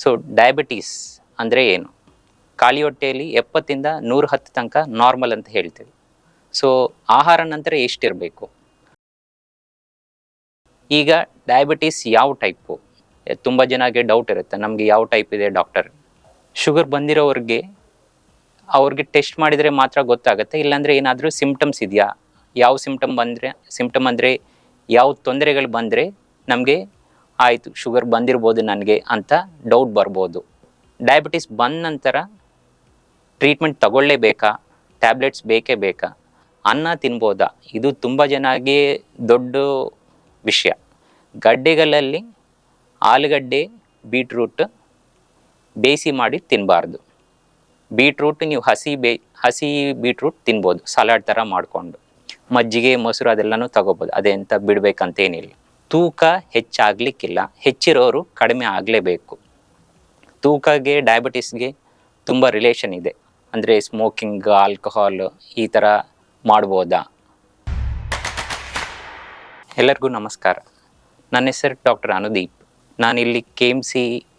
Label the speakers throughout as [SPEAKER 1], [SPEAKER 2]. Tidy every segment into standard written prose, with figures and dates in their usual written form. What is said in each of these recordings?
[SPEAKER 1] So diabetes ಅಂದರೆ ಏನು? ಖಾಲಿ ಹೊಟ್ಟೆಯಲ್ಲಿ 70ರಿಂದ 110 ತನಕ ನಾರ್ಮಲ್ ಅಂತ ಹೇಳ್ತೀವಿ. ಸೊ ಆಹಾರ ನಂತರ ಎಷ್ಟಿರಬೇಕು? ಈಗ ಡಯಾಬಿಟೀಸ್ ಯಾವ ಟೈಪು? ತುಂಬ ಜನಕ್ಕೆ ಡೌಟ್ ಇರುತ್ತೆ, ನಮಗೆ ಯಾವ ಟೈಪ್ ಇದೆ ಡಾಕ್ಟರ್. ಶುಗರ್ ಬಂದಿರೋರಿಗೆ ಅವ್ರಿಗೆ ಟೆಸ್ಟ್ ಮಾಡಿದರೆ ಮಾತ್ರ ಗೊತ್ತಾಗುತ್ತೆ, ಇಲ್ಲಾಂದರೆ ಏನಾದರೂ ಸಿಂಪ್ಟಮ್ಸ್ ಇದೆಯಾ, ಯಾವ ಸಿಂಪ್ಟಮ್ ಅಂದರೆ ಯಾವ ತೊಂದರೆಗಳು ಬಂದರೆ ನಮಗೆ ಆಯಿತು ಶುಗರ್ ಬಂದಿರ್ಬೋದು ನನಗೆ ಅಂತ ಡೌಟ್ ಬರ್ಬೋದು. ಡಯಾಬಿಟಿಸ್ ಬಂದ ನಂತರ ಟ್ರೀಟ್ಮೆಂಟ್ ತಗೊಳ್ಳೇಬೇಕಾ, ಟ್ಯಾಬ್ಲೆಟ್ಸ್ ಬೇಕೇ ಬೇಕಾ, ಅನ್ನ ತಿನ್ಬೋದಾ? ಇದು ತುಂಬ ಜನಕ್ಕೆ ದೊಡ್ಡ ವಿಷಯ. ಗಡ್ಡೆಗಳಲ್ಲಿ ಆಲೂಗಡ್ಡೆ, ಬೀಟ್ರೂಟ್ ಬೇಯಿಸಿ ಮಾಡಿ ತಿನ್ನಬಾರ್ದು. ಬೀಟ್ರೂಟ್ ನೀವು ಹಸಿ ಬೀಟ್ರೂಟ್ ತಿನ್ಬೋದು ಸಲಾಡ್ ಥರ ಮಾಡಿಕೊಂಡು. ಮಜ್ಜಿಗೆ, ಮೊಸರು ಅದೆಲ್ಲನೂ ತಗೋಬೋದು, ಅದೆಂತ ಬಿಡಬೇಕಂತೇನಿಲ್ಲ. ತೂಕ ಹೆಚ್ಚಾಗಲಿಕ್ಕಿಲ್ಲ, ಹೆಚ್ಚಿರೋರು ಕಡಿಮೆ ಆಗಲೇಬೇಕು. ತೂಕಗೆ ಡಯಾಬಿಟಿಸ್ಗೆ ತುಂಬ ರಿಲೇಷನ್ ಇದೆ. ಅಂದರೆ ಸ್ಮೋಕಿಂಗ್, ಆಲ್ಕೋಹಾಲ್ ಈ ಥರ ಮಾಡ್ಬೋದಾ? ಎಲ್ಲರಿಗೂ ನಮಸ್ಕಾರ. ನನ್ನ ಹೆಸರು ಡಾಕ್ಟರ್ ಅನುದೀಪ್. ನಾನಿಲ್ಲಿ KMC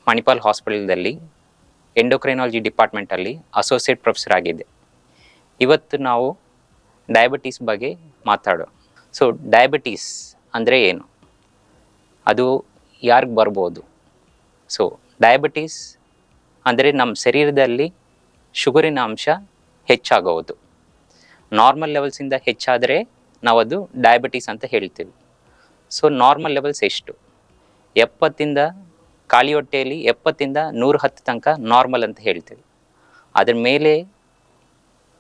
[SPEAKER 1] ಮಣಿಪಾಲ್ ಹಾಸ್ಪಿಟಲ್ದಲ್ಲಿ ಎಂಡೋಕ್ರೈನಾಲಜಿ ಡಿಪಾರ್ಟ್ಮೆಂಟಲ್ಲಿ ಅಸೋಸಿಯೇಟ್ ಪ್ರೊಫೆಸರ್ ಆಗಿದ್ದೆ. ಇವತ್ತು ನಾವು ಡಯಾಬಿಟೀಸ್ ಬಗ್ಗೆ ಮಾತಾಡೋಣ. ಸೊ ಡಯಾಬಿಟೀಸ್ ಅಂದರೆ ಏನು, ಅದು ಯಾರಿಗೆ ಬರ್ಬೋದು? ಸೊ ಡಯಾಬಿಟೀಸ್ ಅಂದರೆ ನಮ್ಮ ಶರೀರದಲ್ಲಿ ಶುಗರಿನ ಅಂಶ ಹೆಚ್ಚಾಗೋದು. ನಾರ್ಮಲ್ ಲೆವೆಲ್ಸಿಂದ ಹೆಚ್ಚಾದರೆ ನಾವು ಅದು ಡಯಾಬಿಟೀಸ್ ಅಂತ ಹೇಳ್ತೀವಿ. ಸೊ ನಾರ್ಮಲ್ ಲೆವೆಲ್ಸ್ ಎಷ್ಟು? 70ರಿಂದ ಖಾಲಿ ಹೊಟ್ಟೆಯಲ್ಲಿ 70ರಿಂದ 110 ತನಕ ನಾರ್ಮಲ್ ಅಂತ ಹೇಳ್ತೀವಿ. ಅದ್ರ ಮೇಲೆ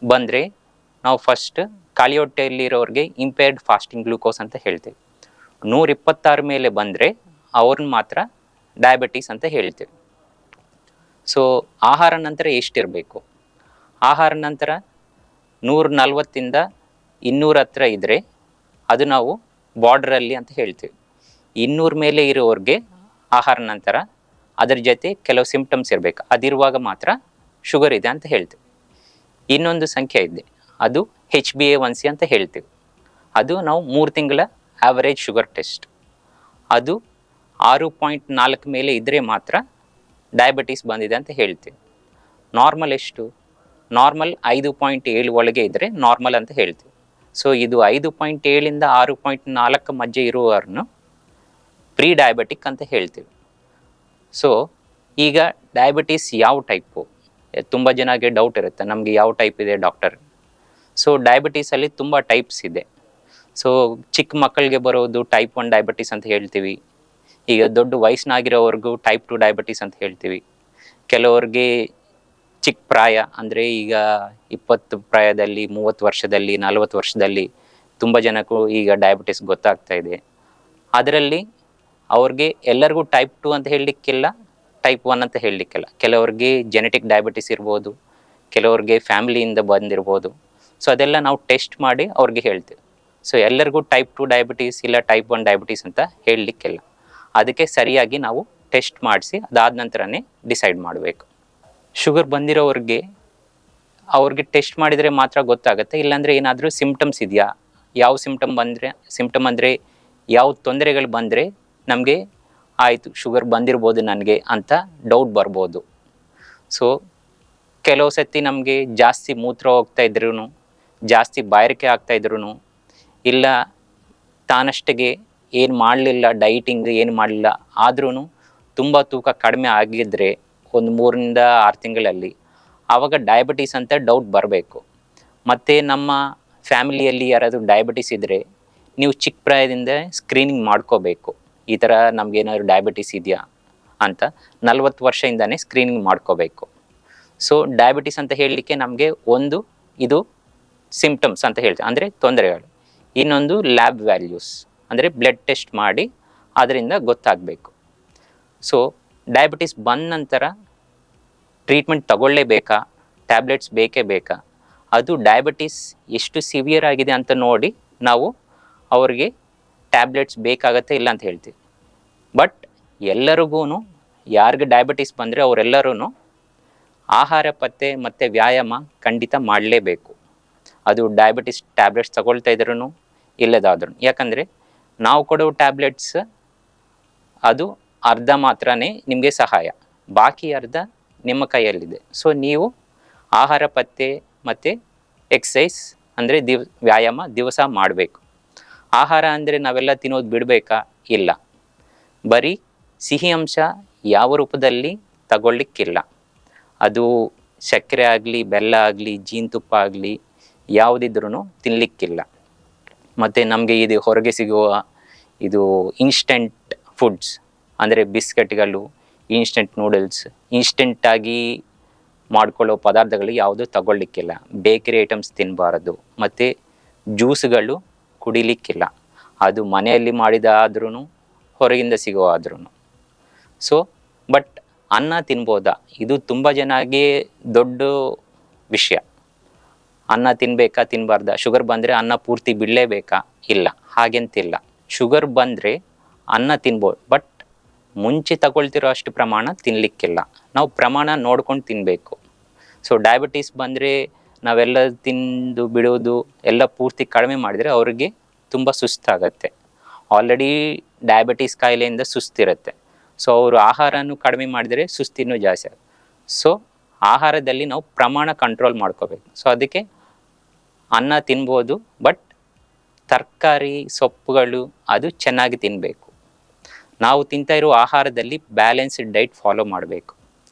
[SPEAKER 1] ಬಂದರೆ ನಾವು ಫಸ್ಟ್ ಖಾಲಿ ಹೊಟ್ಟೆಯಲ್ಲಿರೋರಿಗೆ ಇಂಪೇರ್ಡ್ ಫಾಸ್ಟಿಂಗ್ ಗ್ಲೂಕೋಸ್ ಅಂತ ಹೇಳ್ತೀವಿ. 126 ಮೇಲೆ ಬಂದರೆ ಅವ್ರನ್ನ ಮಾತ್ರ ಡಯಾಬಿಟೀಸ್ ಅಂತ ಹೇಳ್ತೀವಿ. ಸೊ ಆಹಾರ ನಂತರ ಎಷ್ಟಿರಬೇಕು? ಆಹಾರ ನಂತರ 140ರಿಂದ 200 ಹತ್ರ ಇದ್ದರೆ ಅದು ನಾವು ಬಾರ್ಡ್ರಲ್ಲಿ ಅಂತ ಹೇಳ್ತೀವಿ. 200 ಮೇಲೆ ಇರೋರಿಗೆ ಆಹಾರ ನಂತರ ಅದರ ಜೊತೆ ಕೆಲವು ಸಿಂಪ್ಟಮ್ಸ್ ಇರಬೇಕು, ಅದಿರುವಾಗ ಮಾತ್ರ ಶುಗರ್ ಇದೆ ಅಂತ ಹೇಳ್ತೀವಿ. ಇನ್ನೊಂದು ಸಂಖ್ಯೆ ಇದೆ, ಅದು HbA1c ಅಂತ ಹೇಳ್ತೀವಿ. ಅದು ನಾವು 3 ತಿಂಗಳ ಆವರೇಜ್ ಶುಗರ್ ಟೆಸ್ಟ್. ಅದು 6.4 ಮೇಲೆ ಇದ್ದರೆ ಮಾತ್ರ ಡಯಾಬಿಟೀಸ್ ಬಂದಿದೆ ಅಂತ ಹೇಳ್ತೀವಿ. ನಾರ್ಮಲ್ ಎಷ್ಟು? ನಾರ್ಮಲ್ 5.7 ಒಳಗೆ ಇದ್ದರೆ ನಾರ್ಮಲ್ ಅಂತ ಹೇಳ್ತೀವಿ. ಸೊ ಇದು 5.7ರಿಂದ 6.4 ಮಧ್ಯೆ ಇರುವವರನ್ನು ಪ್ರೀ ಡಯಾಬಿಟಿಕ್ ಅಂತ ಹೇಳ್ತೀವಿ. ಸೊ ಈಗ ಡಯಾಬಿಟೀಸ್ ಯಾವ ಟೈಪು? ತುಂಬ ಜನಕ್ಕೆ ಡೌಟ್ ಇರುತ್ತೆ, ನಮಗೆ ಯಾವ ಟೈಪ್ ಇದೆ ಡಾಕ್ಟರ್. ಸೊ ಡಯಾಬಿಟೀಸಲ್ಲಿ ತುಂಬ ಟೈಪ್ಸ್ ಇದೆ. ಸೊ ಚಿಕ್ಕ ಮಕ್ಕಳಿಗೆ ಬರೋದು ಟೈಪ್ 1 ಡಯಾಬಿಟೀಸ್ ಅಂತ ಹೇಳ್ತೀವಿ. ಈಗ ದೊಡ್ಡ ವಯಸ್ಸಿನಾಗಿರೋವ್ರಿಗೂ ಟೈಪ್ 2 ಡಯಾಬಿಟೀಸ್ ಅಂತ ಹೇಳ್ತೀವಿ. ಕೆಲವ್ರಿಗೆ ಚಿಕ್ಕ ಪ್ರಾಯ ಅಂದರೆ ಈಗ 20 ಪ್ರಾಯದಲ್ಲಿ, 30 ವರ್ಷದಲ್ಲಿ, 40 ವರ್ಷದಲ್ಲಿ ತುಂಬ ಜನಕ್ಕೂ ಈಗ ಡಯಾಬಿಟೀಸ್ ಗೊತ್ತಾಗ್ತಾ ಇದೆ. ಅದರಲ್ಲಿ ಅವ್ರಿಗೆ ಎಲ್ಲರಿಗೂ ಟೈಪ್ 2 ಅಂತ ಹೇಳಲಿಕ್ಕಿಲ್ಲ, ಟೈಪ್ 1 ಅಂತ ಹೇಳಲಿಕ್ಕಿಲ್ಲ. ಕೆಲವ್ರಿಗೆ ಜೆನೆಟಿಕ್ ಡಯಾಬಿಟೀಸ್ ಇರ್ಬೋದು, ಕೆಲವ್ರಿಗೆ ಫ್ಯಾಮಿಲಿಯಿಂದ ಬಂದಿರ್ಬೋದು. ಸೊ ಅದೆಲ್ಲ ನಾವು ಟೆಸ್ಟ್ ಮಾಡಿ ಅವ್ರಿಗೆ ಹೇಳ್ತೀವಿ. ಸೊ ಎಲ್ಲರಿಗೂ ಟೈಪ್ 2 ಡಯಾಬಿಟೀಸ್ ಇಲ್ಲ ಟೈಪ್ 1 ಡಯಾಬಿಟೀಸ್ ಅಂತ ಹೇಳಲಿಕ್ಕಿಲ್ಲ. ಅದಕ್ಕೆ ಸರಿಯಾಗಿ ನಾವು ಟೆಸ್ಟ್ ಮಾಡಿಸಿ ಅದಾದ ನಂತರನೇ ಡಿಸೈಡ್ ಮಾಡಬೇಕು. ಶುಗರ್ ಬಂದಿರೋರಿಗೆ ಅವ್ರಿಗೆ ಟೆಸ್ಟ್ ಮಾಡಿದರೆ ಮಾತ್ರ ಗೊತ್ತಾಗುತ್ತೆ, ಇಲ್ಲಾಂದರೆ ಏನಾದರೂ ಸಿಂಪ್ಟಮ್ಸ್ ಇದೆಯಾ, ಯಾವ ಸಿಂಪ್ಟಮ್ ಅಂದರೆ ಯಾವ ತೊಂದರೆಗಳು ಬಂದರೆ ನಮಗೆ ಆಯಿತು ಶುಗರ್ ಬಂದಿರ್ಬೋದು ನನಗೆ ಅಂತ ಡೌಟ್ ಬರ್ಬೋದು. ಸೊ ಕೆಲವು ಸತಿ ನಮಗೆ ಜಾಸ್ತಿ ಮೂತ್ರ ಹೋಗ್ತಾ ಇದ್ರೂ, ಜಾಸ್ತಿ ಬಾಯಾರಿಕೆ ಆಗ್ತಾಯಿದ್ರು, ಇಲ್ಲ ತಾನಷ್ಟಿಗೆ ಏನು ಮಾಡಲಿಲ್ಲ, ಡೈಟಿಂಗ್ ಏನು ಮಾಡಲಿಲ್ಲ ಆದ್ರೂ ತುಂಬ ತೂಕ ಕಡಿಮೆ ಆಗಿದ್ದರೆ ಒಂದು 3ರಿಂದ 6 ತಿಂಗಳಲ್ಲಿ, ಆವಾಗ ಡಯಾಬಿಟೀಸ್ ಅಂತ ಡೌಟ್ ಬರಬೇಕು. ಮತ್ತು ನಮ್ಮ ಫ್ಯಾಮಿಲಿಯಲ್ಲಿ ಯಾರಾದರೂ ಡಯಾಬಿಟೀಸ್ ಇದ್ದರೆ ನೀವು ಚಿಕ್ಕ ಪ್ರಾಯದಿಂದ ಸ್ಕ್ರೀನಿಂಗ್ ಮಾಡ್ಕೋಬೇಕು. ಈ ಥರ ನಮಗೇನಾದ್ರು ಡಯಾಬಿಟೀಸ್ ಇದೆಯಾ ಅಂತ 40 ವರ್ಷದಿಂದನೇ ಸ್ಕ್ರೀನಿಂಗ್ ಮಾಡ್ಕೋಬೇಕು. ಸೊ ಡಯಾಬಿಟೀಸ್ ಅಂತ ಹೇಳಲಿಕ್ಕೆ ನಮಗೆ ಒಂದು ಇದು ಸಿಂಪ್ಟಮ್ಸ್ ಅಂತ ಹೇಳ್ತೀವಿ, ಅಂದರೆ ತೊಂದರೆಗಳು. ಇನ್ನೊಂದು ಲ್ಯಾಬ್ ವ್ಯಾಲ್ಯೂಸ್ ಅಂದರೆ ಬ್ಲಡ್ ಟೆಸ್ಟ್ ಮಾಡಿ ಅದರಿಂದ ಗೊತ್ತಾಗಬೇಕು. ಸೊ ಡಯಾಬಿಟೀಸ್ ಬಂದ ನಂತರ ಟ್ರೀಟ್ಮೆಂಟ್ ತಗೊಳ್ಳೇಬೇಕಾ, ಟ್ಯಾಬ್ಲೆಟ್ಸ್ ಬೇಕೇ ಬೇಕಾ? ಅದು ಡಯಾಬಿಟೀಸ್ ಎಷ್ಟು ಸಿವಿಯರ್ ಆಗಿದೆ ಅಂತ ನೋಡಿ ನಾವು ಅವ್ರಿಗೆ ಟ್ಯಾಬ್ಲೆಟ್ಸ್ ಬೇಕಾಗತ್ತೆ ಇಲ್ಲ ಅಂತ ಹೇಳ್ತೀವಿ. ಬಟ್ ಎಲ್ಲರಿಗೂ ಯಾರಿಗೆ ಡಯಾಬಿಟೀಸ್ ಬಂದರೆ ಅವರೆಲ್ಲರೂ ಆಹಾರ ಪತ್ತೆ ಮತ್ತು ವ್ಯಾಯಾಮ ಖಂಡಿತ ಮಾಡಲೇಬೇಕು. ಅದು ಡಯಾಬಿಟಿಸ್ ಟ್ಯಾಬ್ಲೆಟ್ಸ್ ತಗೊಳ್ತಾ ಇದ್ರೂ ಇಲ್ಲದಾದ್ರೂ. ಯಾಕಂದರೆ ನಾವು ಕೊಡೋ ಟ್ಯಾಬ್ಲೆಟ್ಸ್ ಅದು ಅರ್ಧ ಮಾತ್ರನೇ ನಿಮಗೆ ಸಹಾಯ. ಬಾಕಿ ಅರ್ಧ ನಿಮ್ಮ ಕೈಯಲ್ಲಿದೆ. ಸೊ ನೀವು ಆಹಾರ ಪತ್ತೆ ಮತ್ತು ಎಕ್ಸಸೈಸ್ ಅಂದರೆ ವ್ಯಾಯಾಮ ದಿವಸ ಮಾಡಬೇಕು. ಆಹಾರ ಅಂದರೆ ನಾವೆಲ್ಲ ತಿನ್ನೋದು ಬಿಡಬೇಕಾ? ಇಲ್ಲ. ಬರೀ ಸಿಹಿ ಅಂಶ ಯಾವ ರೂಪದಲ್ಲಿ ತಗೊಳ್ಳಿಕ್ಕಿಲ್ಲ. ಅದು ಸಕ್ಕರೆ ಆಗಲಿ, ಬೆಲ್ಲ ಆಗಲಿ, ಜೇನುತುಪ್ಪ ಆಗಲಿ ಯಾವುದಿದ್ರೂ ತಿನ್ನಲಿಕ್ಕಿಲ್ಲ. ಮತ್ತು ನಮಗೆ ಇದು ಹೊರಗೆ ಸಿಗುವ ಇದು ಇನ್ಸ್ಟೆಂಟ್ ಫುಡ್ಸ್ ಅಂದರೆ ಬಿಸ್ಕೆಟ್ಗಳು, ಇನ್ಸ್ಟೆಂಟ್ ನೂಡಲ್ಸ್, ಇನ್ಸ್ಟೆಂಟಾಗಿ ಮಾಡ್ಕೊಳ್ಳೋ ಪದಾರ್ಥಗಳು ಯಾವುದೂ ತಗೊಳ್ಳಿಕ್ಕಿಲ್ಲ. ಬೇಕರಿ ಐಟಮ್ಸ್ ತಿನ್ನಬಾರದು. ಮತ್ತು ಜ್ಯೂಸ್ಗಳು ಕುಡಿಲಿಕ್ಕಿಲ್ಲ. ಅದು ಮನೆಯಲ್ಲಿ ಮಾಡಿದ ಆದ್ರೂ ಹೊರಗಿಂದ ಸಿಗೋ ಆದ್ರೂ. ಸೊ ಬಟ್ ಅನ್ನ ತಿನ್ಬೋದಾ? ಇದು ತುಂಬ ಜನಕ್ಕೆ ದೊಡ್ಡ ವಿಷಯ. ಅನ್ನ ತಿನ್ನಬೇಕಾ ತಿನ್ನಬಾರ್ದಾ? ಶುಗರ್ ಬಂದರೆ ಅನ್ನ ಪೂರ್ತಿ ಬಿಡಲೇಬೇಕಾ? ಇಲ್ಲ, ಹಾಗೆಂತಿಲ್ಲ. ಶುಗರ್ ಬಂದರೆ ಅನ್ನ ತಿನ್ಬೋದು, ಬಟ್ ಮುಂಚೆ ತಗೊಳ್ತಿರೋ ಅಷ್ಟು ಪ್ರಮಾಣ ತಿನ್ನಲಿಕ್ಕಿಲ್ಲ. ನಾವು ಪ್ರಮಾಣ ನೋಡ್ಕೊಂಡು ತಿನ್ನಬೇಕು. ಸೊ ಡಯಾಬಿಟೀಸ್ ಬಂದರೆ ನಾವೆಲ್ಲ ತಿಂದು ಬಿಡೋದು ಎಲ್ಲ ಪೂರ್ತಿ ಕಡಿಮೆ ಮಾಡಿದರೆ ಅವ್ರಿಗೆ ತುಂಬ ಸುಸ್ತಾಗತ್ತೆ. ಆಲ್ರೆಡಿ ಡಯಾಬಿಟೀಸ್ ಕಾಯಿಲೆಯಿಂದ ಸುಸ್ತಿರುತ್ತೆ. ಸೊ ಅವರು ಆಹಾರನೂ ಕಡಿಮೆ ಮಾಡಿದರೆ ಸುಸ್ತಿನೂ ಜಾಸ್ತಿ ಆಗುತ್ತೆ. ಸೊ ಆಹಾರದಲ್ಲಿ ನಾವು ಪ್ರಮಾಣ ಕಂಟ್ರೋಲ್ ಮಾಡ್ಕೋಬೇಕು. ಸೊ ಅದಕ್ಕೆ ಅನ್ನ ತಿನ್ಬೋದು, ಬಟ್ ತರಕಾರಿ ಸೊಪ್ಪುಗಳು ಅದು ಚೆನ್ನಾಗಿ ತಿನ್ನಬೇಕು. ನಾವು ತಿಂತಾ ಇರೋ ಆಹಾರದಲ್ಲಿ ಬ್ಯಾಲೆನ್ಸ್ಡ್ ಡೈಟ್ ಫಾಲೋ ಮಾಡಬೇಕು.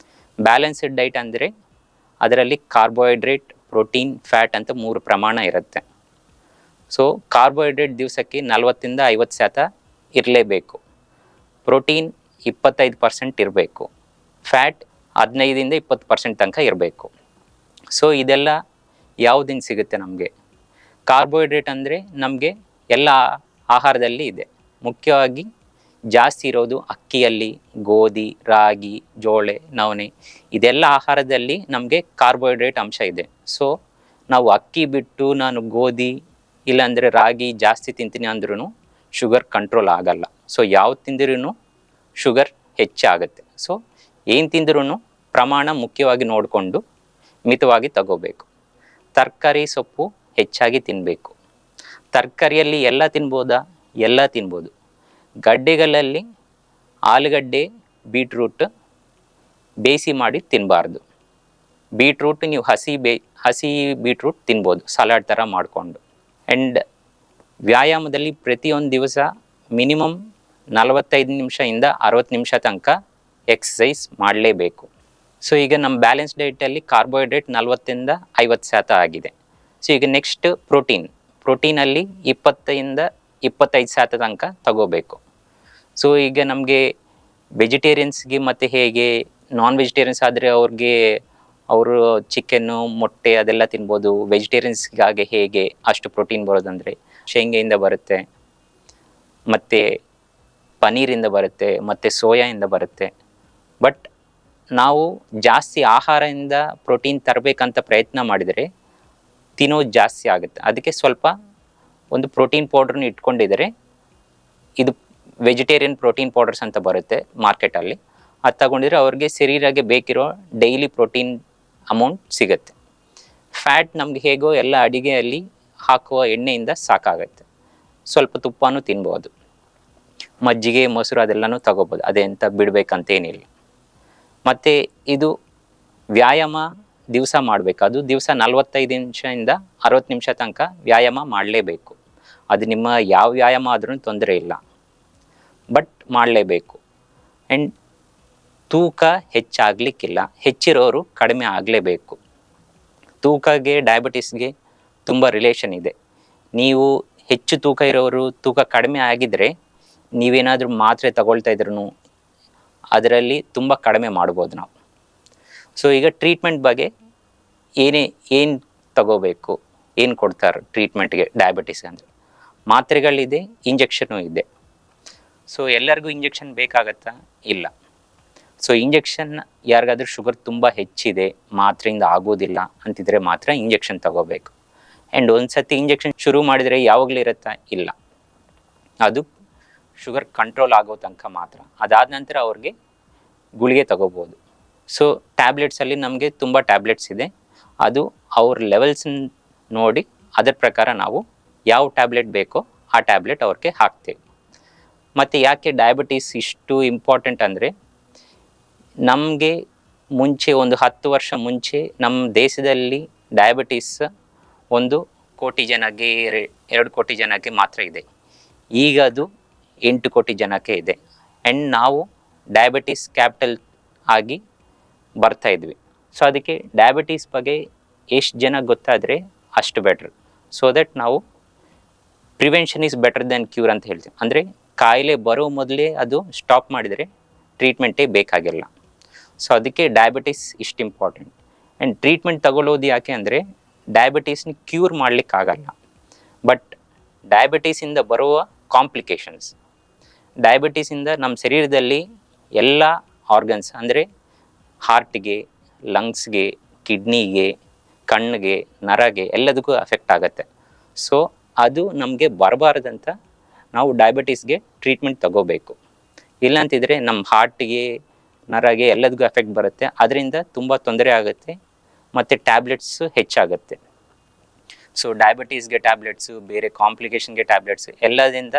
[SPEAKER 1] ಬ್ಯಾಲೆನ್ಸ್ಡ್ ಡೈಟ್ ಅಂದರೆ ಅದರಲ್ಲಿ ಕಾರ್ಬೋಹೈಡ್ರೇಟ್, ಪ್ರೋಟೀನ್, ಫ್ಯಾಟ್ ಅಂತ 3 ಪ್ರಮಾಣ ಇರುತ್ತೆ. ಸೊ ಕಾರ್ಬೋಹೈಡ್ರೇಟ್ ದಿವಸಕ್ಕೆ 40-50% ಇರಲೇಬೇಕು. ಪ್ರೋಟೀನ್ 25% ಇರಬೇಕು. ಫ್ಯಾಟ್ 15-20% ತನಕ ಇರಬೇಕು. ಸೊ ಇದೆಲ್ಲ ಯಾವುದಿಂದ ಸಿಗುತ್ತೆ ನಮಗೆ? ಕಾರ್ಬೋಹೈಡ್ರೇಟ್ ಅಂದರೆ ನಮಗೆ ಎಲ್ಲ ಆಹಾರದಲ್ಲಿ ಇದೆ. ಮುಖ್ಯವಾಗಿ ಜಾಸ್ತಿ ಇರೋದು ಅಕ್ಕಿಯಲ್ಲಿ, ಗೋಧಿ, ರಾಗಿ, ಜೋಳ, ನವಣೆ, ಇದೆಲ್ಲ ಆಹಾರದಲ್ಲಿ ನಮಗೆ ಕಾರ್ಬೋಹೈಡ್ರೇಟ್ ಅಂಶ ಇದೆ. ಸೊ ನಾವು ಅಕ್ಕಿ ಬಿಟ್ಟು ನಾನು ಗೋಧಿ ಇಲ್ಲಾಂದರೆ ರಾಗಿ ಜಾಸ್ತಿ ತಿಂತೀನಿ ಅಂದ್ರೂ ಶುಗರ್ ಕಂಟ್ರೋಲ್ ಆಗಲ್ಲ. ಸೊ ಯಾವ್ದು ತಿಂದ್ರೂ ಶುಗರ್ ಹೆಚ್ಚಾಗುತ್ತೆ. ಸೊ ಏನು ತಿಂದ್ರೂ ಪ್ರಮಾಣ ಮುಖ್ಯವಾಗಿ ನೋಡಿಕೊಂಡು ಮಿತವಾಗಿ ತಗೋಬೇಕು. ತರಕಾರಿ ಸೊಪ್ಪು ಹೆಚ್ಚಾಗಿ ತಿನ್ನಬೇಕು. ತರಕಾರಿಯಲ್ಲಿ ಎಲ್ಲ ತಿನ್ಬೋದಾ? ಎಲ್ಲ ತಿನ್ಬೋದು. ಗಡ್ಡೆಗಳಲ್ಲಿ ಆಲೂಗಡ್ಡೆ, ಬೀಟ್ರೂಟ್ ಬೇಯಿಸಿ ಮಾಡಿ ತಿನ್ನಬಾರ್ದು. ಬೀಟ್ರೂಟ್ ನೀವು ಹಸಿ ಬೀಟ್ರೂಟ್ ತಿನ್ಬೋದು ಸಲಾಡ್ ಥರ ಮಾಡಿಕೊಂಡು. ಆ್ಯಂಡ್ ವ್ಯಾಯಾಮದಲ್ಲಿ ಪ್ರತಿಯೊಂದು ದಿವಸ ಮಿನಿಮಮ್ 45 ನಿಮಿಷದಿಂದ 60 ನಿಮಿಷ ತನಕ ಎಕ್ಸಸೈಸ್ ಮಾಡಲೇಬೇಕು. ಸೊ ಈಗ ನಮ್ಮ ಬ್ಯಾಲೆನ್ಸ್ ಡೈಟಲ್ಲಿ ಕಾರ್ಬೋಹೈಡ್ರೇಟ್ 40-50% ಆಗಿದೆ. ಸೊ ಈಗ ನೆಕ್ಸ್ಟ್ ಪ್ರೋಟೀನಲ್ಲಿ 20-25% ತನಕ ತಗೋಬೇಕು. ಸೊ ಈಗ ನಮಗೆ ವೆಜಿಟೇರಿಯನ್ಸ್ಗೆ ಮತ್ತು ಹೇಗೆ ನಾನ್ ವೆಜಿಟೇರಿಯನ್ಸ್ ಆದರೆ ಅವರು ಚಿಕನ್ನು, ಮೊಟ್ಟೆ ಅದೆಲ್ಲ ತಿನ್ಬೋದು. ವೆಜಿಟೇರಿಯನ್ಸ್ಗಾಗೆ ಹೇಗೆ ಅಷ್ಟು ಪ್ರೋಟೀನ್ ಬರೋದಂದರೆ ಶೇಂಗೆಯಿಂದ ಬರುತ್ತೆ, ಮತ್ತು ಪನ್ನೀರಿಂದ ಬರುತ್ತೆ, ಮತ್ತು ಸೋಯಾಯಿಂದ ಬರುತ್ತೆ. ಬಟ್ ನಾವು ಜಾಸ್ತಿ ಆಹಾರದಿಂದ ಪ್ರೋಟೀನ್ ತರಬೇಕಂತ ಪ್ರಯತ್ನ ಮಾಡಿದರೆ ತಿನ್ನೋದು ಜಾಸ್ತಿ ಆಗುತ್ತೆ. ಅದಕ್ಕೆ ಸ್ವಲ್ಪ ಒಂದು ಪ್ರೋಟೀನ್ ಪೌಡ್ರನ್ನ ಇಟ್ಕೊಂಡಿದ್ದಾರೆ. ಇದು ವೆಜಿಟೇರಿಯನ್ ಪ್ರೋಟೀನ್ ಪೌಡರ್ಸ್ ಅಂತ ಬರುತ್ತೆ ಮಾರ್ಕೆಟಲ್ಲಿ. ಅದು ತಗೊಂಡಿದ್ರೆ ಅವ್ರಿಗೆ ಶರೀರಕ್ಕೆ ಬೇಕಿರೋ ಡೈಲಿ ಪ್ರೋಟೀನ್ ಅಮೌಂಟ್ ಸಿಗುತ್ತೆ. ಫ್ಯಾಟ್ ನಮ್ಗೆ ಹೇಗೋ ಎಲ್ಲ ಅಡುಗೆಯಲ್ಲಿ ಹಾಕುವ ಎಣ್ಣೆಯಿಂದ ಸಾಕಾಗುತ್ತೆ. ಸ್ವಲ್ಪ ತುಪ್ಪನೂ ತಿನ್ಬೋದು, ಮಜ್ಜಿಗೆ, ಮೊಸರು ಅದೆಲ್ಲನೂ ತಗೋಬೋದು. ಅದೇಂತ ಬಿಡಬೇಕಂತೇನಿಲ್ಲ. ಮತ್ತು ಇದು ವ್ಯಾಯಾಮ ದಿವಸ ಮಾಡಬೇಕು. ಅದು ದಿವಸ 45 ನಿಮಿಷದಿಂದ 60 ನಿಮಿಷ ತನಕ ವ್ಯಾಯಾಮ ಮಾಡಲೇಬೇಕು. ಅದು ನಿಮ್ಮ ಯಾವ ವ್ಯಾಯಾಮ ಆದ್ರೂ ತೊಂದರೆ ಇಲ್ಲ, ಬಟ್ ಮಾಡಲೇಬೇಕು. ಆ್ಯಂಡ್ ತೂಕ ಹೆಚ್ಚಾಗಲಿಕ್ಕಿಲ್ಲ, ಹೆಚ್ಚಿರೋರು ಕಡಿಮೆ ಆಗಲೇಬೇಕು. ತೂಕಗೆ ಡಯಾಬಿಟಿಸ್ಗೆ ತುಂಬ ರಿಲೇಷನ್ ಇದೆ. ನೀವು ಹೆಚ್ಚು ತೂಕ ಇರೋರು ತೂಕ ಕಡಿಮೆ ಆಗಿದ್ದರೆ ನೀವೇನಾದರೂ ಮಾತ್ರೆ ತಗೊಳ್ತಾ ಇದ್ರೂ ಅದರಲ್ಲಿ ತುಂಬ ಕಡಿಮೆ ಮಾಡ್ಬೋದು ನಾವು. ಸೊ ಈಗ ಟ್ರೀಟ್ಮೆಂಟ್ ಬಗ್ಗೆ ಏನು ತಗೋಬೇಕು, ಏನು ಕೊಡ್ತಾರೆ ಟ್ರೀಟ್ಮೆಂಟ್ಗೆ ಡಯಾಬಿಟಿಸ್ ಅಂದರೆ? ಮಾತ್ರೆಗಳಿದೆ, ಇಂಜೆಕ್ಷನು ಇದೆ. ಸೊ ಎಲ್ಲರಿಗೂ ಇಂಜೆಕ್ಷನ್ ಬೇಕಾಗತ್ತಾ? ಇಲ್ಲ. ಸೊ ಇಂಜೆಕ್ಷನ್ ಯಾರಿಗಾದ್ರೂ ಶುಗರ್ ತುಂಬ ಹೆಚ್ಚಿದೆ, ಮಾತ್ರೆಯಿಂದ ಆಗೋದಿಲ್ಲ ಅಂತಿದ್ರೆ ಮಾತ್ರ ಇಂಜೆಕ್ಷನ್ ತಗೋಬೇಕು. ಆ್ಯಂಡ್ ಒಂದು ಸತಿ ಇಂಜೆಕ್ಷನ್ ಶುರು ಮಾಡಿದರೆ ಯಾವಾಗಲೂ ಇರುತ್ತಾ? ಇಲ್ಲ. ಅದು ಶುಗರ್ ಕಂಟ್ರೋಲ್ ಆಗೋ ತನಕ ಮಾತ್ರ. ಅದಾದ ನಂತರ ಅವ್ರಿಗೆ ಗುಳಿಗೆ ತಗೋಬೋದು. ಸೊ ಟ್ಯಾಬ್ಲೆಟ್ಸಲ್ಲಿ ನಮಗೆ ತುಂಬ ಟ್ಯಾಬ್ಲೆಟ್ಸ್ ಇದೆ. ಅದು ಅವ್ರ ಲೆವೆಲ್ಸ್ ನೋಡಿ ಅದರ ಪ್ರಕಾರ ನಾವು ಯಾವ ಟ್ಯಾಬ್ಲೆಟ್ ಬೇಕೋ ಆ ಟ್ಯಾಬ್ಲೆಟ್ ಅವ್ರಿಗೆ ಹಾಕ್ತೇವೆ. ಮತ್ತು ಯಾಕೆ ಡಯಾಬಿಟೀಸ್ ಇಷ್ಟು ಇಂಪಾರ್ಟೆಂಟ್ ಅಂದರೆ ನಮಗೆ ಮುಂಚೆ ಒಂದು 10 ವರ್ಷ ಮುಂಚೆ ನಮ್ಮ ದೇಶದಲ್ಲಿ ಡಯಾಬಿಟೀಸ್ 1 ಕೋಟಿ ಜನಕ್ಕೆ 2 ಕೋಟಿ ಜನಕ್ಕೆ ಮಾತ್ರ ಇದೆ. ಈಗ ಅದು 8 ಕೋಟಿ ಜನಕ್ಕೆ ಇದೆ. ಆ್ಯಂಡ್ ನಾವು ಡಯಾಬಿಟೀಸ್ ಕ್ಯಾಪಿಟಲ್ ಆಗಿ ಬರ್ತಾ ಇದ್ವಿ. ಸೊ ಅದಕ್ಕೆ ಡಯಾಬಿಟೀಸ್ ಬಗ್ಗೆ ಎಷ್ಟು ಜನ ಗೊತ್ತಾದರೆ ಅಷ್ಟು ಬೆಟ್ರ್. ಸೊ ದಟ್ ನಾವು prevention is better then cure ಅಂತ ಹೇಳ್ತೀವಿ. ಅಂದರೆ ಕಾಯಿಲೆ ಬರೋ ಮೊದಲೇ ಅದು ಸ್ಟಾಪ್ ಮಾಡಿದರೆ ಟ್ರೀಟ್ಮೆಂಟೇ ಬೇಕಾಗಿಲ್ಲ. ಸೊ ಅದಕ್ಕೆ ಡಯಾಬಿಟೀಸ್ ಇಷ್ಟು ಇಂಪಾರ್ಟೆಂಟ್. ಆ್ಯಂಡ್ ಟ್ರೀಟ್ಮೆಂಟ್ ತಗೊಳ್ಳೋದು ಯಾಕೆ ಅಂದರೆ ಡಯಾಬಿಟೀಸ್ನ ಕ್ಯೂರ್ ಮಾಡಲಿಕ್ಕಾಗಲ್ಲ, ಬಟ್ ಡಯಾಬಿಟೀಸಿಂದ ಬರುವ ಕಾಂಪ್ಲಿಕೇಶನ್ಸ್, ಡಯಾಬಿಟೀಸಿಂದ ನಮ್ಮ ಶರೀರದಲ್ಲಿ ಎಲ್ಲ ಆರ್ಗನ್ಸ್ ಅಂದರೆ ಹಾರ್ಟಿಗೆ, ಲಂಗ್ಸ್ಗೆ, ಕಿಡ್ನಿಗೆ, ಕಣ್ಣಿಗೆ, ನರಗೆ ಎಲ್ಲದಕ್ಕೂ ಅಫೆಕ್ಟ್ ಆಗುತ್ತೆ. ಸೊ ಅದು ನಮಗೆ ಬರಬಾರ್ದಂತ ನಾವು ಡಯಾಬಿಟೀಸ್ಗೆ ಟ್ರೀಟ್ಮೆಂಟ್ ತಗೋಬೇಕು. ಇಲ್ಲಾಂತಿದ್ರೆ ನಮ್ಮ ಹಾರ್ಟಿಗೆ, ನರಗೆ ಎಲ್ಲದಕ್ಕೂ ಎಫೆಕ್ಟ್ ಬರುತ್ತೆ. ಅದರಿಂದ ತುಂಬ ತೊಂದರೆ ಆಗುತ್ತೆ ಮತ್ತು ಟ್ಯಾಬ್ಲೆಟ್ಸು ಹೆಚ್ಚಾಗುತ್ತೆ. ಸೊ ಡಯಾಬಿಟೀಸ್ಗೆ ಟ್ಯಾಬ್ಲೆಟ್ಸು, ಬೇರೆ ಕಾಂಪ್ಲಿಕೇಶನ್ಗೆ ಟ್ಯಾಬ್ಲೆಟ್ಸು ಎಲ್ಲದಿಂದ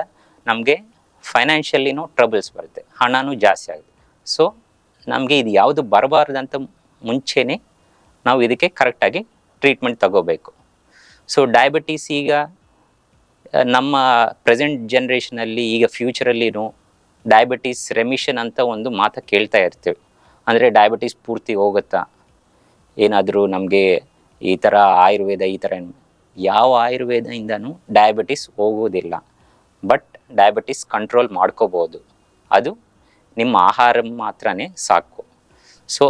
[SPEAKER 1] ನಮಗೆ ಫೈನಾನ್ಷಿಯಲಿನೂ ಟ್ರಬಲ್ಸ್ ಬರುತ್ತೆ, ಹಣನೂ ಜಾಸ್ತಿ ಆಗುತ್ತೆ. ಸೊ ನಮಗೆ ಇದು ಯಾವುದು ಬರಬಾರ್ದಂತ ಮುಂಚೆನೇ ನಾವು ಇದಕ್ಕೆ ಕರೆಕ್ಟಾಗಿ ಟ್ರೀಟ್ಮೆಂಟ್ ತಗೋಬೇಕು. ಸೊ ಡಯಾಬಿಟೀಸ್ ಈಗ ನಮ್ಮ ಪ್ರೆಸೆಂಟ್ ಜನ್ರೇಷನಲ್ಲಿ, ಈಗ ಫ್ಯೂಚರಲ್ಲಿನೂ ಡಯಾಬಿಟೀಸ್ ರೆಮಿಷನ್ ಅಂತ ಒಂದು ಮಾತು ಕೇಳ್ತಾ ಇರ್ತೀವಿ. ಅಂದರೆ ಡಯಾಬಿಟೀಸ್ ಪೂರ್ತಿ ಹೋಗುತ್ತಾ, ಏನಾದರೂ ನಮಗೆ ಈ ಥರ ಆಯುರ್ವೇದ ಈ ಥರ ಯಾವ ಆಯುರ್ವೇದದಿಂದನೂ ಡಯಾಬಿಟೀಸ್ ಹೋಗೋದಿಲ್ಲ. ಬಟ್ ಡಯಾಬಿಟೀಸ್ ಕಂಟ್ರೋಲ್ ಮಾಡ್ಕೋಬೋದು, ಅದು ನಿಮ್ಮ ಆಹಾರ ಮಾತ್ರನೇ ಸಾಕು. ಸೊ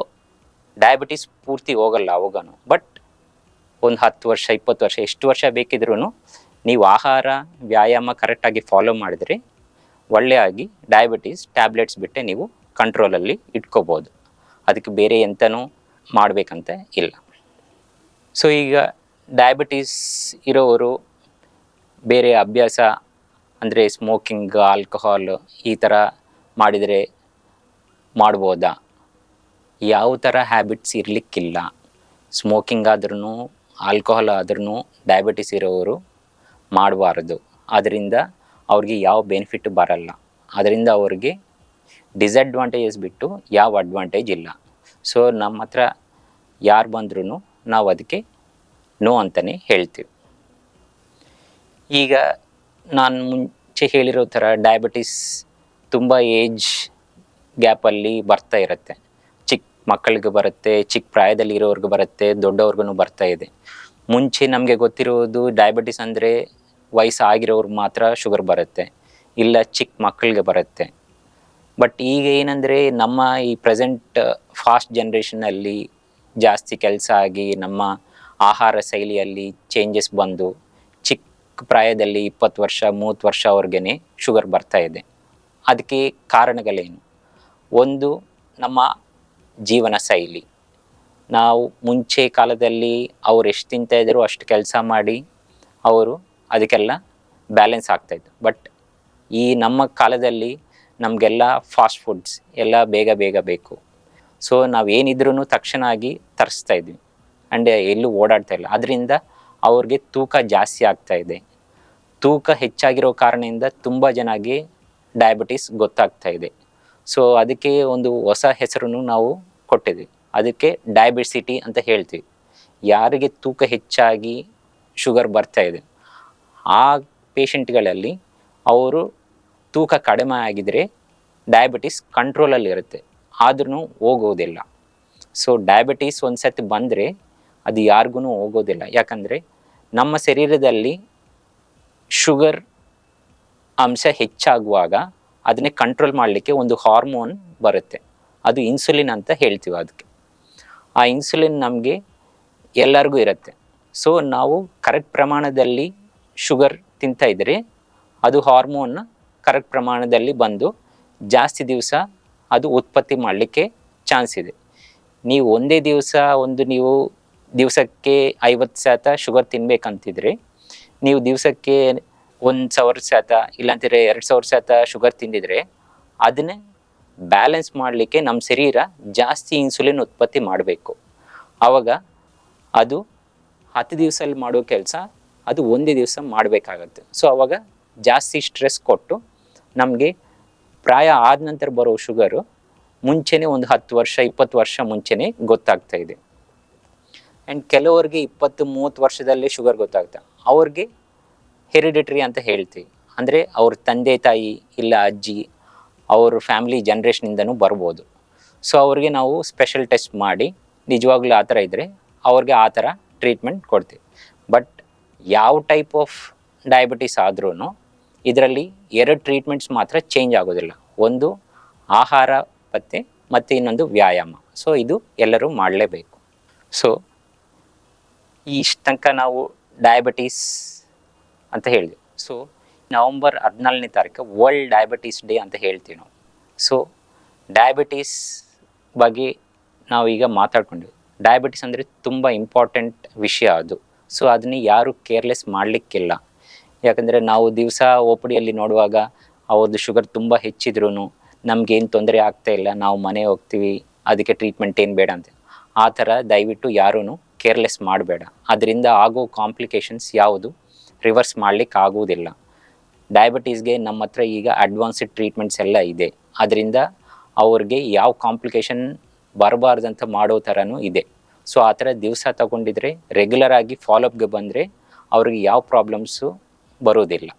[SPEAKER 1] ಡಯಾಬಿಟೀಸ್ ಪೂರ್ತಿ ಹೋಗಲ್ಲ ಅವಾಗನು, ಬಟ್ ಒಂದು 10 ವರ್ಷ 20 ವರ್ಷ ಎಷ್ಟು ವರ್ಷ ಬೇಕಿದ್ರೂ ನೀವು ಆಹಾರ ವ್ಯಾಯಾಮ ಕರೆಕ್ಟಾಗಿ ಫಾಲೋ ಮಾಡಿದರೆ ಒಳ್ಳೆಯಾಗಿ ಡಯಾಬಿಟೀಸ್ ಟ್ಯಾಬ್ಲೆಟ್ಸ್ ಬಿಟ್ಟೆ ನೀವು ಕಂಟ್ರೋಲಲ್ಲಿ ಇಟ್ಕೋಬೋದು. ಅದಕ್ಕೆ ಬೇರೆ ಎಂತನೂ ಮಾಡಬೇಕಂತ ಇಲ್ಲ. ಸೊ ಈಗ ಡಯಾಬಿಟೀಸ್ ಇರೋರು ಬೇರೆ ಅಭ್ಯಾಸ ಅಂದರೆ ಸ್ಮೋಕಿಂಗ್, ಆಲ್ಕೋಹಾಲ್ ಈ ಥರ ಮಾಡಿದರೆ ಮಾಡ್ಬೋದಾ? ಯಾವ ಥರ ಹ್ಯಾಬಿಟ್ಸ್ ಇರಲಿಕ್ಕಿಲ್ಲ. ಸ್ಮೋಕಿಂಗ್ ಆದ್ರೂ ಆಲ್ಕೋಹಾಲ್ ಆದ್ರೂ ಡಯಾಬಿಟೀಸ್ ಇರೋರು ಮಾಡಬಾರ್ದು. ಅದರಿಂದ ಅವ್ರಿಗೆ ಯಾವ ಬೆನಿಫಿಟ್ ಬರಲ್ಲ. ಅದರಿಂದ ಅವ್ರಿಗೆ ಡಿಸಡ್ವಾಂಟೇಜಸ್ ಬಿಟ್ಟು ಯಾವ ಅಡ್ವಾಂಟೇಜ್ ಇಲ್ಲ. ಸೊ ನಮ್ಮ ಹತ್ರ ಯಾರು ಬಂದ್ರೂ ನಾವು ಅದಕ್ಕೆ ನೋ ಅಂತಲೇ ಹೇಳ್ತೀವಿ. ಈಗ ನಾನು ಮುಂಚೆ ಹೇಳಿರೋ ಥರ ಡಯಾಬಿಟೀಸ್ ತುಂಬ ಏಜ್ ಗ್ಯಾಪಲ್ಲಿ ಬರ್ತಾ ಇರುತ್ತೆ. ಚಿಕ್ಕ ಮಕ್ಕಳಿಗೆ ಬರುತ್ತೆ, ಚಿಕ್ಕ ಪ್ರಾಯದಲ್ಲಿ ಇರೋರ್ಗೆ ಬರುತ್ತೆ, ದೊಡ್ಡವ್ರಿಗೂ ಬರ್ತಾ ಇದೆ. ಮುಂಚೆ ನಮಗೆ ಗೊತ್ತಿರೋದು ಡಯಾಬಿಟೀಸ್ ಅಂದರೆ ವಯಸ್ಸಾಗಿರೋರ್ಗೆ ಮಾತ್ರ ಶುಗರ್ ಬರುತ್ತೆ, ಇಲ್ಲ ಚಿಕ್ಕ ಮಕ್ಕಳಿಗೆ ಬರುತ್ತೆ. ಬಟ್ ಈಗ ಏನಂದರೆ ನಮ್ಮ ಈ ಪ್ರೆಸೆಂಟ್ ಫಾಸ್ಟ್ ಜನ್ರೇಷನಲ್ಲಿ ಜಾಸ್ತಿ ಕೆಲಸ ಆಗಿ ನಮ್ಮ ಆಹಾರ ಶೈಲಿಯಲ್ಲಿ ಚೇಂಜಸ್ ಬಂದು ಚಿಕ್ಕ ಪ್ರಾಯದಲ್ಲಿ 20 ವರ್ಷ 30 ವರ್ಷವರೆಗೇ ಶುಗರ್ ಬರ್ತಾ ಇದೆ. ಅದಕ್ಕೆ ಕಾರಣಗಳೇನು? ಒಂದು, ನಮ್ಮ ಜೀವನ ಶೈಲಿ. ನಾವು ಮುಂಚೆ ಕಾಲದಲ್ಲಿ ಅವ್ರು ಎಷ್ಟು ತಿಂತಾಯಿದ್ರು ಅಷ್ಟು ಕೆಲಸ ಮಾಡಿ ಅವರು ಅದಕ್ಕೆಲ್ಲ ಬ್ಯಾಲೆನ್ಸ್ ಆಗ್ತಾಯಿತ್ತು. ಬಟ್ ಈ ನಮ್ಮ ಕಾಲದಲ್ಲಿ ನಮಗೆಲ್ಲ ಫಾಸ್ಟ್ ಫುಡ್ಸ್ ಎಲ್ಲ ಬೇಗ ಬೇಗ ಬೇಕು. ಸೊ ನಾವೇನಿದ್ರೂ ತಕ್ಷಣ ಆಗಿ ತರಿಸ್ತಾ ಇದ್ವಿ ಆ್ಯಂಡ್ ಎಲ್ಲೂ ಓಡಾಡ್ತಾ ಇಲ್ಲ. ಅದರಿಂದ ಅವ್ರಿಗೆ ತೂಕ ಜಾಸ್ತಿ ಆಗ್ತಾಯಿದೆ. ತೂಕ ಹೆಚ್ಚಾಗಿರೋ ಕಾರಣದಿಂದ ತುಂಬ ಜನಕ್ಕೆ ಡಯಾಬಿಟೀಸ್ ಗೊತ್ತಾಗ್ತಾ ಇದೆ. ಸೊ ಅದಕ್ಕೆ ಒಂದು ಹೊಸ ಹೆಸರನ್ನು ನಾವು ಕೊಟ್ಟಿದ್ವಿ, ಅದಕ್ಕೆ ಡಯಾಬಿಸಿಟಿ ಅಂತ ಹೇಳ್ತೀವಿ. ಯಾರಿಗೆ ತೂಕ ಹೆಚ್ಚಾಗಿ ಶುಗರ್ ಬರ್ತಾ ಇದೆ ಆ ಪೇಷಂಟ್ಗಳಲ್ಲಿ ಅವರು ತೂಕ ಕಡಿಮೆ ಆಗಿದರೆ ಡಯಾಬಿಟೀಸ್ ಕಂಟ್ರೋಲಲ್ಲಿರುತ್ತೆ, ಆದ್ರೂ ಹೋಗೋದಿಲ್ಲ. ಸೊ ಡಯಾಬಿಟೀಸ್ ಒಂದು ಸತಿ ಬಂದರೆ ಅದು ಯಾರಿಗೂ ಹೋಗೋದಿಲ್ಲ. ಯಾಕಂದರೆ ನಮ್ಮ ಶರೀರದಲ್ಲಿ ಶುಗರ್ ಅಂಶ ಹೆಚ್ಚಾಗುವಾಗ ಅದನ್ನೇ ಕಂಟ್ರೋಲ್ ಮಾಡಲಿಕ್ಕೆ ಒಂದು ಹಾರ್ಮೋನ್ ಬರುತ್ತೆ, ಅದು ಇನ್ಸುಲಿನ್ ಅಂತ ಹೇಳ್ತೀವಿ. ಅದಕ್ಕೆ ಆ ಇನ್ಸುಲಿನ್ ನಮಗೆ ಎಲ್ಲರಿಗೂ ಇರುತ್ತೆ. ಸೊ ನಾವು ಕರೆಕ್ಟ್ ಪ್ರಮಾಣದಲ್ಲಿ ಶುಗರ್ ತಿಂತಾ ಇದ್ದರೆ ಅದು ಹಾರ್ಮೋನ್ನ ಕರೆಕ್ಟ್ ಪ್ರಮಾಣದಲ್ಲಿ ಬಂದು ಜಾಸ್ತಿ ದಿವಸ ಅದು ಉತ್ಪತ್ತಿ ಮಾಡಲಿಕ್ಕೆ ಚಾನ್ಸ್ ಇದೆ. ನೀವು ಒಂದೇ ದಿವಸ ನೀವು ದಿವಸಕ್ಕೆ 50% ಶುಗರ್ ತಿನ್ನಬೇಕಂತಿದ್ರೆ ನೀವು ದಿವಸಕ್ಕೆ 1000% ಇಲ್ಲಾಂದರೆ 2000% ಶುಗರ್ ತಿಂದಿದ್ರೆ ಅದನ್ನೇ ಬ್ಯಾಲೆನ್ಸ್ ಮಾಡಲಿಕ್ಕೆ ನಮ್ಮ ಶರೀರ ಜಾಸ್ತಿ ಇನ್ಸುಲಿನ್ ಉತ್ಪತ್ತಿ ಮಾಡಬೇಕು. ಆವಾಗ ಅದು 10 ದಿವಸದಲ್ಲಿ ಮಾಡೋ ಕೆಲಸ ಅದು ಒಂದೇ ದಿವಸ ಮಾಡಬೇಕಾಗತ್ತೆ. ಸೊ ಆವಾಗ ಜಾಸ್ತಿ ಸ್ಟ್ರೆಸ್ ಕೊಟ್ಟು ನಮಗೆ ಪ್ರಾಯ ಆದ ನಂತರ ಬರೋ ಶುಗರು ಮುಂಚೆನೇ ಒಂದು 10 ವರ್ಷ 20 ವರ್ಷ ಮುಂಚೆನೇ ಗೊತ್ತಾಗ್ತಾ ಇದೆ. ಆ್ಯಂಡ್ ಕೆಲವರಿಗೆ 20-30 ವರ್ಷದಲ್ಲೇ ಶುಗರ್ ಗೊತ್ತಾಗ್ತಾ, ಅವ್ರಿಗೆ ಹೆರಿಡಿಟ್ರಿ ಅಂತ ಹೇಳ್ತೀವಿ. ಅಂದರೆ ಅವ್ರ ತಂದೆ ತಾಯಿ ಇಲ್ಲ ಅಜ್ಜಿ ಅವ್ರ ಫ್ಯಾಮಿಲಿ ಜನ್ರೇಷನಿಂದನೂ ಬರ್ಬೋದು. ಸೊ ಅವ್ರಿಗೆ ನಾವು ಸ್ಪೆಷಲ್ ಟೆಸ್ಟ್ ಮಾಡಿ ನಿಜವಾಗ್ಲೂ ಆ ಥರ ಇದ್ದರೆ ಅವ್ರಿಗೆ ಆ ಥರ ಟ್ರೀಟ್ಮೆಂಟ್ ಕೊಡ್ತೀವಿ. ಬಟ್ ಯಾವ ಟೈಪ್ ಆಫ್ ಡಯಾಬಿಟಿಸ್ ಆದ್ರೂ ಇದರಲ್ಲಿ 2 ಟ್ರೀಟ್ಮೆಂಟ್ಸ್ ಮಾತ್ರ ಚೇಂಜ್ ಆಗೋದಿಲ್ಲ. ಒಂದು ಆಹಾರ ಪತ್ತೆ ಮತ್ತು ಇನ್ನೊಂದು ವ್ಯಾಯಾಮ. ಸೊ ಇದು ಎಲ್ಲರೂ ಮಾಡಲೇಬೇಕು. ಸೊ ಇಷ್ಟು ತನಕ ನಾವು ಡಯಾಬಿಟೀಸ್ ಅಂತ ಹೇಳಿದ್ವಿ. ಸೊ ನವಂಬರ್ 14ನೇ ತಾರೀಕು ವರ್ಲ್ಡ್ ಡಯಾಬಿಟೀಸ್ ಡೇ ಅಂತ ಹೇಳ್ತೀವಿ ನಾವು. ಸೊ ಡಯಾಬಿಟೀಸ್ ಬಗ್ಗೆ ನಾವು ಈಗ ಮಾತಾಡ್ಕೊಂಡ್ವಿ. ಡಯಾಬಿಟಿಸ್ ಅಂದರೆ ತುಂಬ ಇಂಪಾರ್ಟೆಂಟ್ ವಿಷಯ ಅದು. ಸೊ ಅದನ್ನ ಯಾರು ಕೇರ್ಲೆಸ್ ಮಾಡಲಿಕ್ಕಿಲ್ಲ. ಯಾಕಂದರೆ ನಾವು ದಿವಸ ಒ ಪಿ ಡಿಯಲ್ಲಿ ನೋಡುವಾಗ ಅವ್ರದ್ದು ಶುಗರ್ ತುಂಬ ಹೆಚ್ಚಿದ್ರೂ ನಮಗೇನು ತೊಂದರೆ ಆಗ್ತಾಯಿಲ್ಲ, ನಾವು ಮನೆ ಹೋಗ್ತೀವಿ, ಅದಕ್ಕೆ ಟ್ರೀಟ್ಮೆಂಟ್ ಏನು ಬೇಡ ಅಂತ. ಆ ಥರ ದಯವಿಟ್ಟು ಯಾರೂ ಕೇರ್ಲೆಸ್ ಮಾಡಬೇಡ. ಅದರಿಂದ ಆಗೋ ಕಾಂಪ್ಲಿಕೇಶನ್ಸ್ ಯಾವುದು ರಿವರ್ಸ್ ಮಾಡಲಿಕ್ಕೆ ಆಗುವುದಿಲ್ಲ. ಡಯಾಬಿಟೀಸ್ಗೆ ನಮ್ಮ ಹತ್ರ ಈಗ ಅಡ್ವಾನ್ಸ್ಡ್ ಟ್ರೀಟ್ಮೆಂಟ್ಸ್ ಎಲ್ಲ ಇದೆ. ಅದರಿಂದ ಅವ್ರಿಗೆ ಯಾವ ಕಾಂಪ್ಲಿಕೇಶನ್ ಬರಬಾರ್ದಂತ ಮಾಡೋ ಥರನೂ ಇದೆ. ಸೊ ಆ ಥರ ದಿವಸ ತಗೊಂಡಿದ್ರೆ ರೆಗ್ಯುಲರ್ ಆಗಿ ಫಾಲೋಅಪ್ಗೆ ಬಂದರೆ ಅವ್ರಿಗೆ ಯಾವ ಪ್ರಾಬ್ಲಮ್ಸು ಬರೋದಿಲ್ಲ.